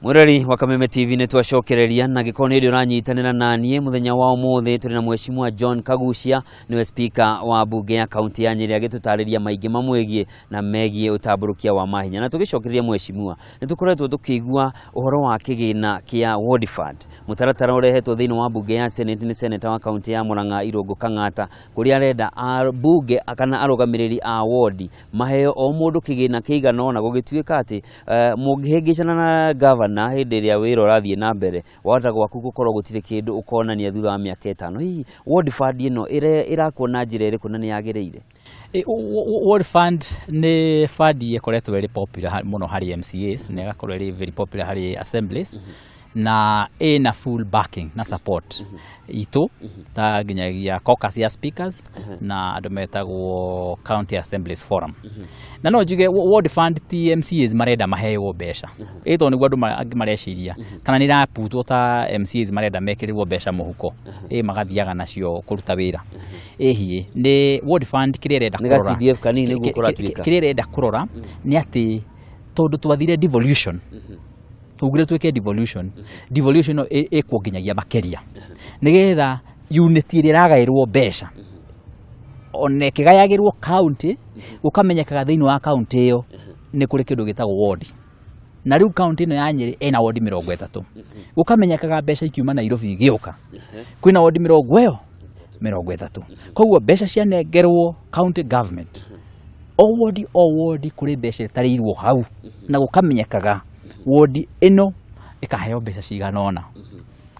Murari wa Kameme TV nitwacokereria na gikoni ndio ranyitanira nanie muthenya wa umuthi turi na mheshimiwa John Kagucia niwe speaker wa bunge ya county ya Nyeri agitutariria maingi mamwegie na megie utamburukia wa mahinya na tugicokereria mheshimiwa nitukoretwo tukigua uhoro wa kigina kia ward fund mutaratara urehetwo thiini wa bunge ya Senate ni senator wa county ya Murang'a Irungu Kang'ata kuria arenda bunge akana arugamiriri a ward maheo o mundu kigina kiigana na gugituika ati mungihingicana na governor na hindi ria wira urathie na mbere wahota gwaku gukorwo gutire kindu ukonania thutha wa miaka 5 hihi ward fund ino irakuona njira iriku na ni yagireire ward fund ni fund ikoretwo very popular muno hari MCAs na igakorwo very popular hari assemblies na ina full backing na support itu ta ginyagia caucus ya speakers na andu metagwo county assemblies forum na no juge ward fund TMCs marenda maheo besha ito ni gwandu mareciria kana ni raputwo ta MCs marenda mekirirwo besha muhuko magathiaga nacio kuruta wira hie ni ward fund kirerenda kurora ni CDF kanini gukora twika kirerenda kurora ni ati tondu twathire devolution tugire tweke devolution no ekuonginyagia makeria nigetha unity iragairwo besha one kigayagirwo county ukamenyekaga thiini wa county iyo ni kuri kindu gitagwo ward na riu county ino ya Nyeri ena ward 30 ukamenyekaga besha ikiuma Nairobi igioka kwina ward 30 koguo besha cianengerwo county government o ward kuri besha tarirwo hau na ukamenyekaga ward ino ikaheo besha ciganona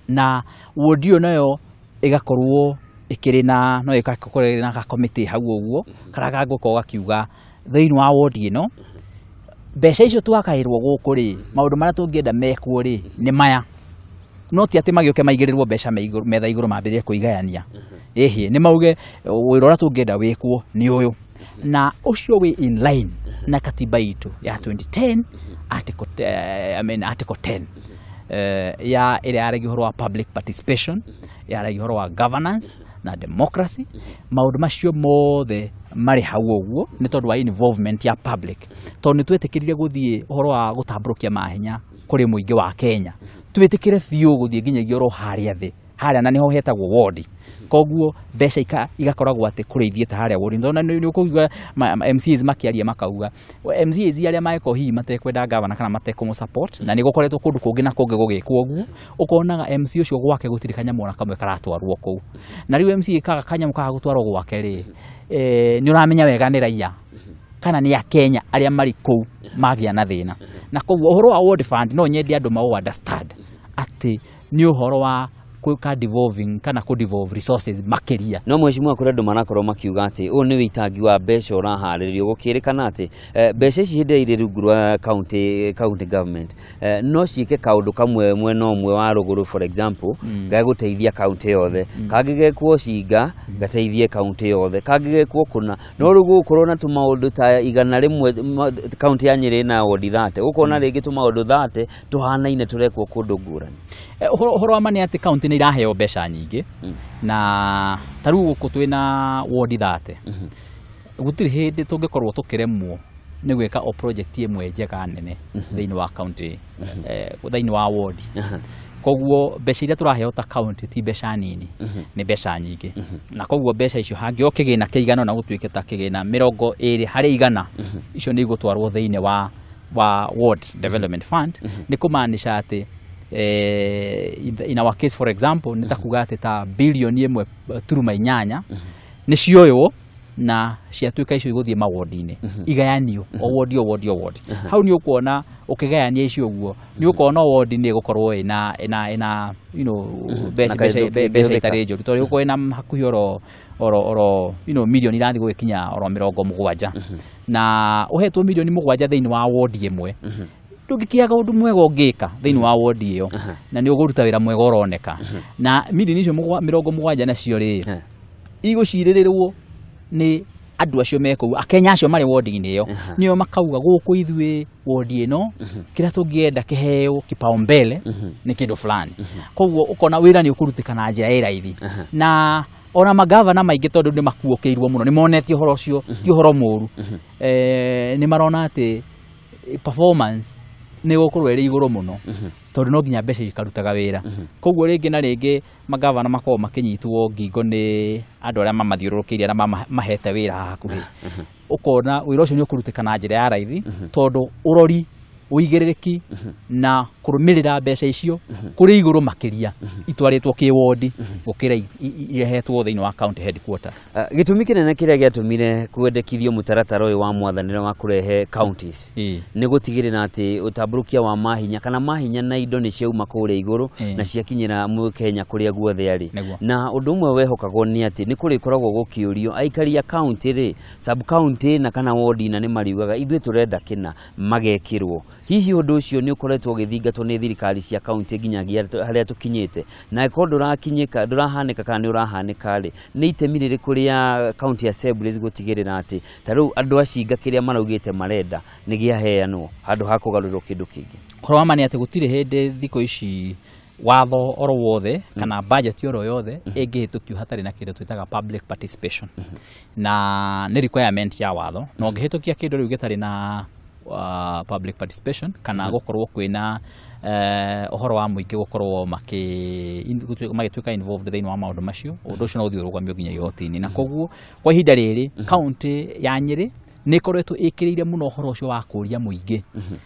na ward iyo nayo igakorwo ikiri na no ikakorwo na committee hau uguo karaga guko gakiuga thiini wa ward ino besha icio twakairwo guku ri maundu mara tungienda mekwo ri ni maya no ti ati magioke maigirirwo besha metha iguru mambirie kuigayania hie ni mauge wira ura tungienda wikwo ni uyu na ucio we in line na katiba itu ya 2010 article 10 ya ile aregi horo wa public participation ya aregi horo wa governance na democracy maundu macio mothe mari hau uguo ni tondu wa involvement ya public tondu twetikirie guthie horo wa gutamburukia mahinya kuri muingi wa Kenya twetikire fiu guthie nginyagia ro haria thi haria na niho hetagwo ward koguo besha igakoragwo ati kureithie ta haria ward ndona ni ukuga MCs makiaria makauga MCs aria maiko hi matekwenda governor kana mateko mu support na ni gukoretwo kundu kungi na kungi gugikwo uguo ukonaga MC ucio gwake gutiri kanyamu na kamwe karatwarwo kou na riu MC kaga kanyamu kaga gutwarwo gwake ri ni uramenya wega ni raia kana ni ya Kenya aria mari kou magia na thina na koguo uhoro wa ward fund no nyendi andu ma understand ati ni uhoro wa kuka devolving kana ku devolve resources makeria no mheshimiwa kuri andu marakorwo makiuga ati u ni witangi wa besha uraharirio gukirikana ati besha ici hinde iri rungu rwa county government no ciike kaundu kamwe mwena umwe wa ruguru for example gaguteithia county yothe kangigekwo cinga gateithie county yothe kangigekwo kuna no rugu korona tu maundu ta igana rimwe county ya Nyeri na ward 30 ukona ringi tu maundu 30 tuhanaine turekwo kundu ngurani horo wa mani ati county ni iraheo besha nyingi na taru guku twina ward 30 gutiri hindi tungikorwo tukiremwo ni gwika o project imwe njega nene thiini wa county thiini wa ward koguo besha iria turaheo ta county ti besha nini ni besha nyingi na koguo besha icio hangio kigina kiigana na gutwike ta kigina 20 hari igana icio ni igutwarwo thiini wa ward development fund ni kumaanisha ati in our case for example nitakuga ati ta bilioni 1.8 ni cioyo na ciatuika icio iguthie mawardini igayanio o ward hau ni ukuona ukigayania icio guo ni ukona ward ni gukorwo ina you know besha itari njuru tori uko ina hakuhi oro you know milioni irathi gukinya oro 70 na uhetwo milioni 7 thiini wa ward imwe tugikiaga undu mwega ungika thiini wa ward iyo na ni uguruta wira mwega uroneka na milioni icio 70 nacio ri iguciririrwo ni andu acio mekuu akenya acio mari ward-inĩ iyo nio makauga guku ithuĩ ward ĩno kira tungienda kiheo kipaumbele ni kindu fulani koguo ukona wira ni ukurutĩka na njĩra ĩ raithi na ona magavana maingĩ tondu ni makuokeirwo muno ni monetio horo ucio ti horo mũru ni marona ati performance ni gukorwo ĩrĩ igũrũ muno tondu no nginya mbeca ikarutaga wĩra koguo rĩngĩ na rĩngĩ magavana makorwo makinyitwo ngingo ni andu arĩa mamathiũrũrũkĩirie na mahete wĩra hakuhĩ ukona wĩra ũcio ni ũkurutĩka na njĩra ya raithi tondu urori uigĩrĩrĩki na kũrũmĩrĩra mbeca icio kũrĩ igũrũ makĩria itwarĩtwo kĩ-ward gũkĩra irehetwo thĩinĩ wa county headquarters. Gĩtũmi kĩnene kĩrĩa gĩatũmire kwendekithio mũtaratara ũyũ wa mwathanĩre wa kũrehe counties nĩ gũtigĩrĩra atĩ ũtambũrũkia wa mahinya kana mahinya na indo nĩ ciauma kũrĩa igũrũ na ciakinyĩra Mũkenya kũrĩa guothe arĩ na ũndũ ũmwe wehokagwo nĩ atĩ nĩ kũrĩkoragwo gũkĩũrio aikari a county rĩ sub county na kana ward na nĩ mariugaga ithuĩ tũrenda kĩna magekĩrwo. Hihi ũndũ ũcio nĩ ũkoretwo ũgĩthingatwo nĩ thirikari cia county nginyagia harĩa tũkinyĩte na ĩkorwo ndũrahanĩka kana nĩ ũrahanĩka rĩ nĩ itemi rĩrĩkũ rĩa county assemblies gũtigĩrĩra atĩ ta rĩu andũ acinga kĩrĩa maraugĩte marenda nĩ gĩaheanwo handũ ha kũgarũrĩrwo kĩndũ kĩngĩ. Korwo ma nĩ atĩ gũtirĩ hĩndĩ thikũ ici watho oro wothe kana budget oro yothe ĩngĩhĩtũkio hatarĩ na kĩndũ twĩtaga public participation na nĩ requirement ya watho no ũngĩhĩtũkia kĩndũ rĩu gĩtarĩ na public participation kana gukorwo kwina uhoro wa muingi gukorwo magituika involved thĩinĩ wa maundu macio undu ucio no ũthiĩ ũrũgamio nginya igoti-inĩ na koguo kwa ihinda rĩrĩ county ya Nyeri nĩ ikoretwo ĩkĩrĩire mũno uhoro ucio wa kũria muingi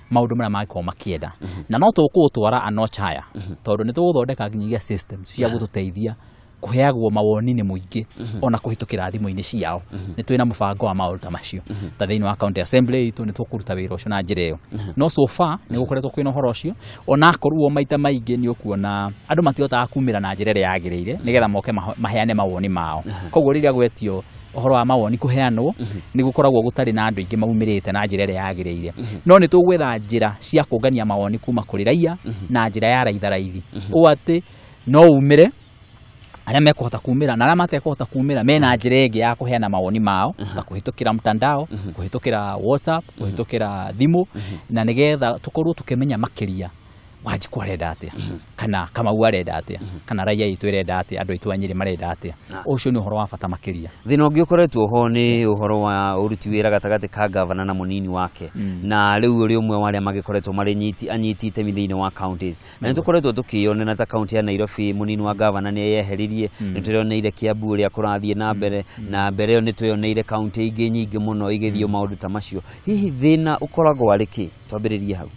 maundu marĩa mangĩkorwo makĩenda na no tũkũũtwara a notch higher tondu nĩ tũgũthondeka nginyagia systems cia gũtũteithia kuheagwo mawoni nĩ muingi ona kuhitukira thimũ-inĩ ciao nĩ twĩna mũbango wa maũndũ ta macio ta thĩinĩ wa county assembly itũ nĩ tũkũruta wĩra ũcio na njĩra ĩyo no so far nĩ gũkoretwo kwĩna ũhoro ũcio ona akorwo maita maingĩ nĩ ũkuona andũ matihotaga kumĩra na njĩra ĩrĩa yagĩrĩire nĩgetha moke maheane mawoni mao koguo rĩrĩa gwetio ũhoro wa mawoni kuheanwo nĩ gũkoragwo gũtarĩ na andũ aingĩ maumĩrĩte na njĩra ĩrĩa yagĩrĩire no nĩ tũgwetha njĩra cia kũngania mawoni kuma kũrĩ raia na njĩra ya raitharaithi ũũ atĩ no umĩre arĩa mekũhota kumĩra na arĩa matekũhota kumĩra mena njĩra ĩngĩ ya kuheana mawoni mao ta kũhĩtũkĩra mtandao kũhĩtũkĩra WhatsApp kũhĩtũkĩra thimũ na nĩgetha tũkorwo tũkĩmenya makĩria Wanjikũ arenda atĩa kana Kamau arenda atĩa kana raia itũ irenda atĩa andũ aitũ a Nyeri marenda atĩa ũcio nĩ ũhoro wa bata makĩria. Thĩna ũngĩ ũkoretwo ho nĩ ũhoro wa ũruti wĩra gatagatĩ ka gavana na mũnini wake na rĩu ũrĩ ũmwe wa arĩa magĩkoretwo marĩ anyiti itemi thĩinĩ wa counties na nĩ tũkoretwo tũkĩonera ta county ya Nairobi mũnini wa gavana nĩ yeheririe nĩ tũrĩoneire Kiambu ũrĩa kũrathiĩ na mbere ĩyo nĩ twĩoneire county ingĩ nyingĩ mũno igĩthiĩ maũndũ ta macio. Hihi thĩna ũkoragwo arĩ kĩ? Twambĩrĩrie hau.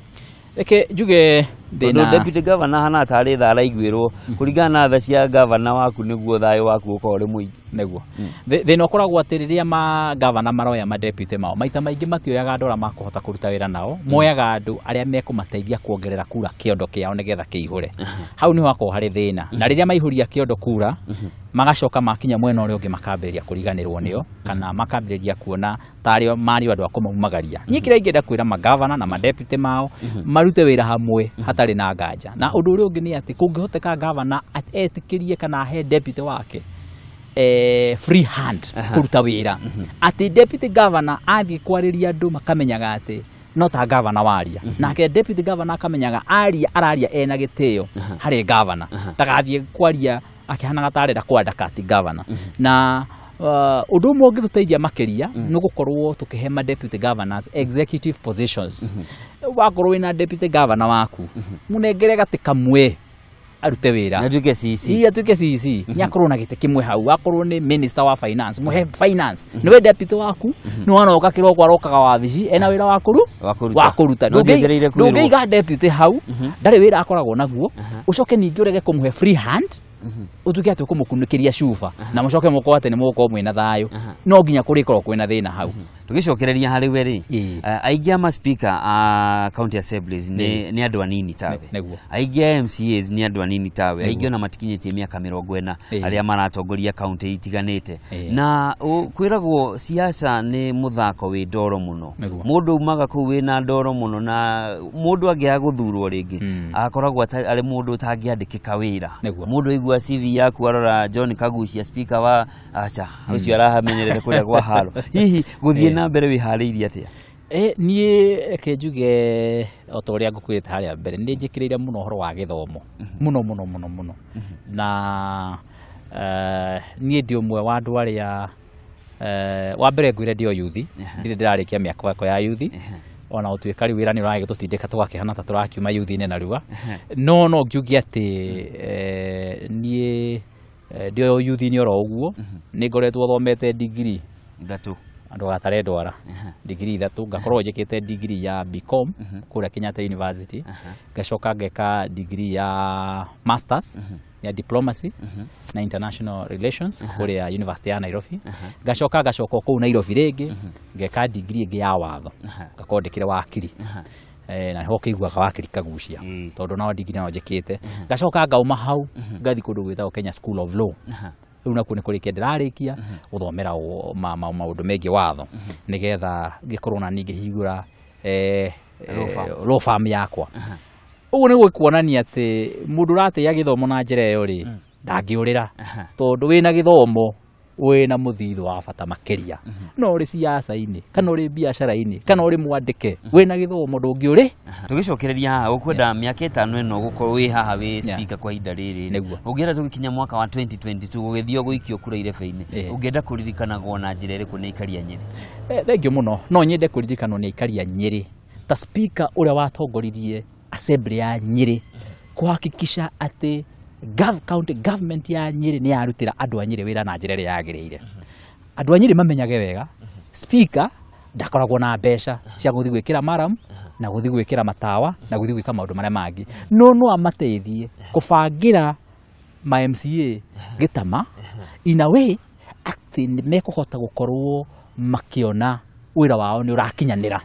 Eke njuge thĩna deputy governor hana tarĩ tha araiguĩrwo kũringana na tha cia governor waku nĩguo thayũ waku ũkorwo ũrĩ mũingĩ nĩguo thĩna ũkoragwo atĩ rĩrĩa magavana maroya madeputy mao maita maingĩ matioyaga andũ arĩa makũhota kũruta wĩra nao moyaga andũ arĩa mekũmateithia kuongerera kura kĩondo kĩao nĩgetha kĩihũre hau nĩho hakoragwo harĩ thĩna na rĩrĩa maihũria kĩondo kura magacoka makinya mwena ũrĩa ũngĩ makambĩrĩria kũriganĩrwo nĩo kana makambĩrĩria kuona tarĩ mario andũ a kũmaumagaria niĩ kĩrĩa ingĩenda kwĩra magavana na madeputy mao marute wĩra hamwe hatarĩ na nganja na ũndũ ũrĩa ũngĩ nĩ atĩ kũngĩhoteka gavana etĩkĩrie kana he deputy wake free hand kuruta wĩra atĩ deputy governor athiĩ kwarĩria andũ makamenyaga atĩ no ta gavana waria nake deputy governor akamenyaga araria ena gĩtĩo harĩ gavana ndagathiĩ kwaria akihana gatarĩra kwandaka ati gavana na ũndũ ũmwe ũngĩtũteithia makĩria nĩ gũkorwo tũkĩhe ma deputy governors executive positions wakorwo wĩna deputy governor waku mũnengere gatĩ kamwe arute wĩra atuĩke CC atuĩke CC nĩakorwo na gĩtĩ kĩmwe hau akorwo nĩ minister wa finance mũhe finance nĩwe deputy waku nĩ wanoka kĩroko arokaga wabici ena wĩra wa kũruta ndũngĩiga deputy hau ndarĩ wĩra akoragwo naguo ũcoke ningĩ ũrege kũmũhe free hand utuke ati kumukunĩkĩria cuba na mũcoke mũkorwo atĩ nĩ mũgũkorwo mwĩna thayũ no nginya kũrĩkorwo kwĩna thĩna hau tũgĩcokereria harĩ we rĩ aingĩ a speaker a county assemblies nĩ andũ anini tawe aingĩ a MCAs nĩ andũ anini tawe aingĩ ona matikinyĩtie mĩaka 40 arĩa maratongoria county itiganĩte na kwĩragwo siasa nĩ mũthako wĩ ndoro mũno mũndũ umaga kũu wĩna ndoro mũno na mũndũ angĩaga gũthurwo rĩngĩ akoragwo arĩ mũndũ ũtangĩandĩkĩka wĩra mũndũ aigua CV yaku arora John Kagucia speaker wa acha ucio arahamenyerete kuria kwa haro hihi guthie na mbere wihariirie atia niĩ reke njuge o ta ũrĩa ngũkwĩrĩte harĩa mbere nĩ njĩkĩrĩire mũno ũhoro wa gĩthomo mũno na niĩ ndĩ ũmwe wa andũ arĩa wa mbere ngwĩre ndĩ o yuthi ndirĩ ndĩrarĩkia mĩaka yakwa ya yuthi ona ũtuĩka rĩu wĩra nĩ ũragĩ tũtindĩka tũgakĩhana ta tũrakiuma yuthi-inĩ narua no ngiuge atĩ niĩ ndĩ o yuthi-inĩ oro ũguo nĩ ngoretwo thomete degree ithatũ andũ gatarĩ ndwara degree ithatũ ngakorwo njĩkĩte degree ya BCom kũrĩa Kenyatta University ngacoka ngeka degree ya masters ya diplomacy na international relations kũrĩa University ya Nairobi ngacoka kũu Nairobi rĩngĩ ngeka degree ĩngĩ ya watho ngakorwo ndĩkĩre wakiri na ho kĩiguaga wakiri Kagucia tondũ no degree no njĩkĩte ngacoka ngauma hau ngathi kũndũ gwĩtagwo Kenya School of Law rĩu nakuo nĩ kũrĩkia ndĩrarĩkia gũthomera maũndũ megiĩ watho nĩgetha ngĩkorwo na niĩ ngĩhingũra law firm yakwa ũguo nĩ kuonania atĩ mũndũ ũratĩĩa gĩthomo na njĩra ĩyo rĩ ndangĩũrĩra tondũ wĩna gĩthomo wĩna mũthithũ wa bata makĩria no ũrĩ siasa-inĩ kana ũrĩ biacara-inĩ kana ũrĩ mwandĩke wĩna gĩthomo ndũngĩũrĩ tũgĩcokereria haha ũkwenda mĩaka 5 ĩno gũkorwo wĩ haha wĩ speaker kwa ihinda rĩrĩ ũngĩenda tũgĩkinya mwaka wa 2022 gũgĩthio gũikio kura irebe-inĩ ũngĩenda kũririkanagwo na njĩra ĩrĩkũ nĩ aikari a Nyĩrĩ thengio mũno no nyende kũririkanwo nĩ aikari a Nyĩrĩ ta speaker ũrĩa watongoririe assembly ya Nyĩrĩ kũhakikisha atĩ county government ya Nyĩrĩ nĩ yarutĩra andũ a Nyĩrĩ wĩra na njĩra ĩrĩa yagĩrĩire andũ a Nyĩrĩ mamenyage wega speaker ndakoragwo na mbeca cia gũthiĩ gwĩkĩra maram na gũthiĩ gwĩkĩra matawa na gũthiĩ gwĩka maũndũ marĩa mangĩ no amateithie kũbangĩra ma MCA gĩtama in a way atĩ nĩ mekũhota gũkorwo makĩona wĩra wao nĩ ũrakinyanĩra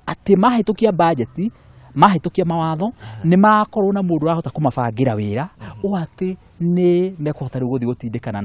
atĩ mahĩtũkia budget mahĩtũkia mawatho nĩ makorwo na mũndũ ũrahota kũmabangĩra wĩra o atĩ nĩ mekũhota rĩu gũthiĩ gũtindĩkana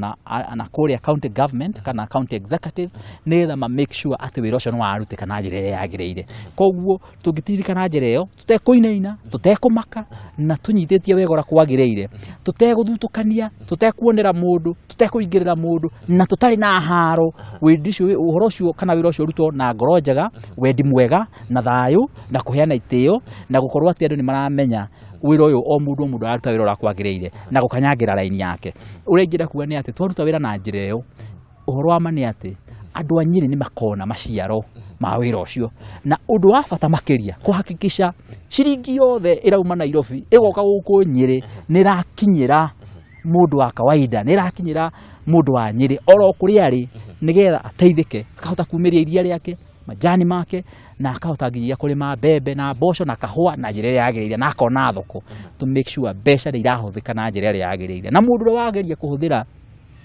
na kũrĩa county government kana county executive nĩgetha ma make sure atĩ wĩra ũcio nĩ warutĩka na njĩra ĩrĩa yagĩrĩire koguo tũngĩtindĩka na njĩra ĩyo tũtekũinaina tũtekũmaka na tũnyitĩtie wega ũrĩa kwagĩrĩire tũtegũthutũkania tũtekuonera mũndũ tũtekũingĩrĩra mũndũ na tũtarĩ na haro ũhoro ũcio kana wĩra ũcio ũrutwo na ngoro njega wendi mwega na thayũ na kũheana itĩo na gũkorwo atĩ andũ nĩ maramenya wĩra ũyũ o mũndũ araruta wĩra ũrĩa kwagĩrĩire na gũkanyangĩra raini yake ũrĩa ingĩenda kuga nĩ atĩ twaruta wĩra na njĩra ĩyo ũhoro wa nĩ atĩ andũ a Nyĩrĩ nĩ makona maciaro ma wĩra ũcio na ũndũ wa bata makĩria kũhakikisha ciringi yothe ĩrauma Nairobi ĩgoka gũkũ Nyĩrĩ nĩ ĩrakinyĩra mũndũ wa kawaida nĩ ĩrakinyĩra mũndũ wa Nyĩrĩ oro kũrĩa arĩ nĩgetha ateithĩke akahota kumĩria iria rĩake majani make na akahota nginya kũrĩma mbembe na mboco na kahũa na njĩra ĩrĩa yagĩrĩire na akona thoko to make sure mbeca nĩ irahũthĩka na njĩra ĩrĩa yagĩrĩire na mũndũ ũrĩa wageria kũhũthĩra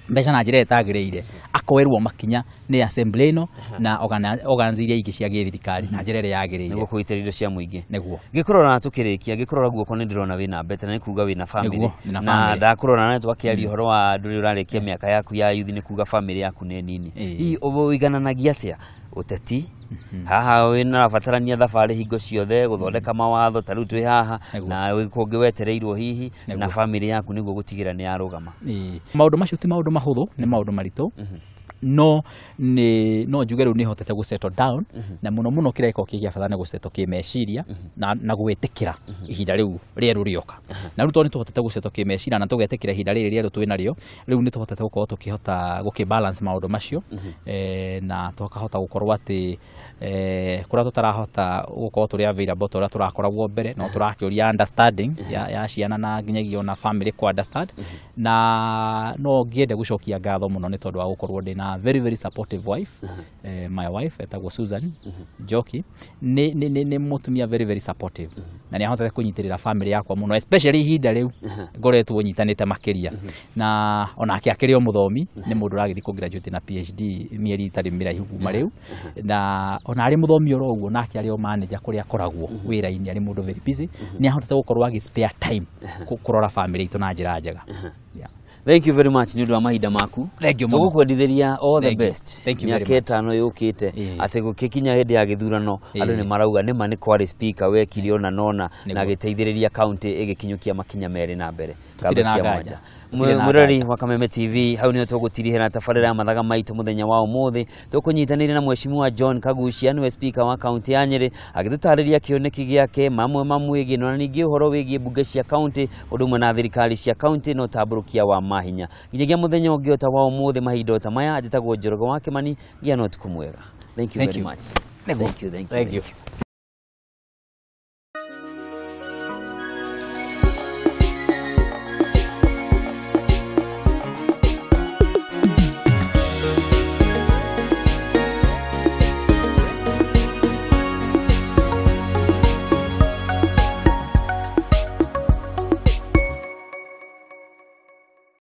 mbeca na njĩra ĩtagĩrĩire akoerwo makinya nĩ assembly ĩno na organs iria ingĩ cia gĩthirikari na njĩra ĩrĩa yagĩrĩire nĩguo kũgitĩra indo cia mũingĩ nĩguo ngĩkũrora tũkĩrĩkia ngĩkũrora guoko nĩ ndĩrona wĩna mbete na nĩ kuga wĩna family na ndakũrora na twakĩaria ũhoro wa ndũrĩ ũrarĩkia mĩaka yaku ya youth nĩ kuga family yaku nĩ nini hihi ũigananagia atĩa ũteti haha wĩna rabatarania thabarĩ hingo ciothe gũthondeka mawatho ta rĩu twĩ haha na kũngĩ wetereirwo hihi na family yaku nĩguo gũtigĩra nĩ yarũgama maũndũ macio ti maũndũ mahũthũ nĩ maũndũ maritũ no njuge rĩu nĩ hotete gũ settle down na mũno kĩrĩa gĩkoragwo kĩa bata nĩ gũ settle kĩmeciria na gwĩtĩkĩra ihinda rĩu rĩerũ rĩoka na rĩu tondũ nĩ tũhotete gũ settle kĩmeciria na tũgetĩkĩra ihinda rĩrĩ rĩerũ twĩ narĩo rĩu nĩ tũhotete gũkorwo tũkĩhota gũkĩbalance maũndũ macio na tũkahota gũkorwo atĩ kũrĩa tũtarahota gũkorwo tũrĩ available tũrĩa tũrakoragwo mbere no tũrakĩũria understanding ya ciana na nginyagia na family ku understand na no ngĩende gũcokia ngatho mũno nĩ tondũ wa gũkorwo ndĩ na very supportive wife my wife etagwo Susan Njoki nĩ mũtumia very supportive na nĩ ahotete kũnyitĩrĩra family yakwa mũno especially ihinda rĩu ngoretwo nyitanĩte makĩria na onake akĩrĩ o mũthomi nĩ mũndũ ũragĩthiĩ kũ-graduate na PhD mĩeri itarĩ mĩraihu kuma rĩu na ona arĩ mũthomi oro ũguo nake arĩ o manager kũrĩa akoragwo wĩra-inĩ arĩ mũndũ very busy nĩ ahotete gũkorwo spare time kũrora family itũ na njĩra njega Thank you very much nĩ ũndũ wa mahinda maku. Thank you mũno. Tũgũkwendithĩria all the Thank you. best. Thank you very Mĩaka much. ĩtano yũkĩte atĩ gũkinya hĩndĩ ya gĩthurano andũ nĩ marauga nĩma nĩ kwarĩ speaker wekire ona nona na gĩteithĩrĩria county ĩgĩkinyũkia makinya merĩ na mbere. Mũrori wa Kameme TV hau nĩho tũgũtirihĩra tabarĩra ya mathaga maitũ mũthenya wa ũmũthĩ. Tũkũnyitanĩire na Mheshimiwa John Kagucia nĩwe speaker wa county ya Nyeri agĩtũtarĩria kĩoneki gĩake mamwe na ningĩ ũhoro wĩgiĩ mbunge cia county ũndũ ũmwe na thirikari cia county no tambũrũkia wa mahinya. Nginyagia mũthenya ũngĩ ta wa ũmũthĩ mahinda ta maya njĩtagwo Njoroge wa Kĩmani gĩa no ũtukũ mwega. Thank you very much. Thank you.